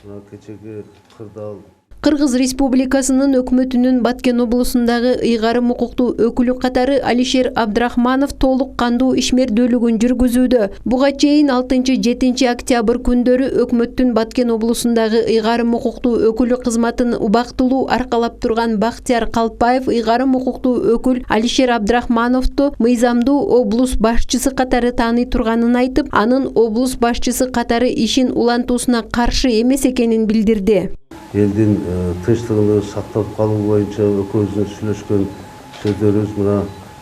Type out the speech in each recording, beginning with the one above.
Кечеги кырдаал Кыргыз Республикасынын өкмөтүнүн Баткен облусундагы ыйгарым укуктуу өкүлү катары Алишер Абдрахманов толук кандуу ишмердүүлүгүн жүргүзүүдө. Буга чейин 6-7 октябрь күндөрү өкмөттүн Баткен облусундагы ыйгарым укуктуу өкүлү кызматын убактылуу аркалап турган Бактияр Калпаев ыйгарым укуктуу өкүл Алишер Абдрахмановду мыйзамдуу облус башчысы катары тааный турганын айтып, анын облус башчысы катары ишин улантуусуна каршы эмес экенин билдирди. элдин тынчтыгын сактап калуу боюнча экөөбүздүн сүйлөшкөн сөздөрүбүз мына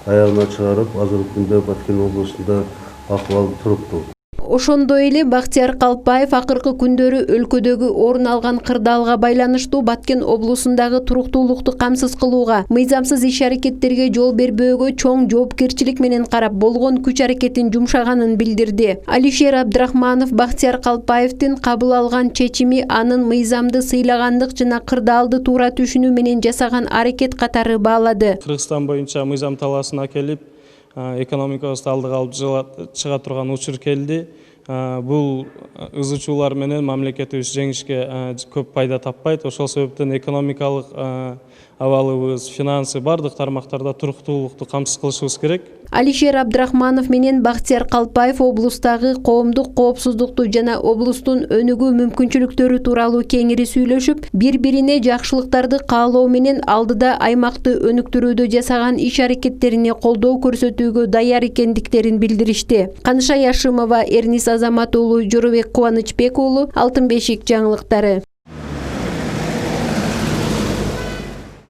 аягына чыгарып, азыркы күндө Баткен облусунда акыбал туруктуу. Ошондой эле Бактияр Калпаев акыркы күндөрү өлкөдөгү орун алган кырдаалга байланыштуу Баткен облусундагы туруктуулукту камсыз кылууга, мыйзамсыз иш-аракеттерге жол бербөөгө чоң жоопкерчилик менен карап болгон күч-аракетин жумшаганын билдирди. Алишер Абдрахманов Бактияр Калпаевдин кабыл алган чечими анын мыйзамды сыйлагандык жана кырдаалды туура түшүнүү менен жасаган аракет катары баалады. Кыргызстан боюнча мыйзам талаасына келип, экономикабызды алдыга алып чыга турган учур келди. Бул ыз учуулар менен мамлекетибиз жеңишке көп пайда таппайт. Ошол себептен экономикалык абалыбыз, финансы бардык тармактарда туруктуулукту камсыз кылышыбыз керек. Алишер Абдрахманов менен Бактияр Калпаев облустагы коомдук коопсуздукту жана облустун өнүгүү мүмкүнчүлүктөрү тууралуу кеңири сүйлөшүп, бири-бирине жакшылыктарды каалоо менен алдыда аймакты өнүктүрүүдө жасаган иш-аракеттерине колдоо көрсөтүүгө даяр экендиктерин билдиришти. Каныша Яшымова, Эрнис Азамат уулу, Жорубек Кубанычбек уулу, Алтын бешик жаңылыктары.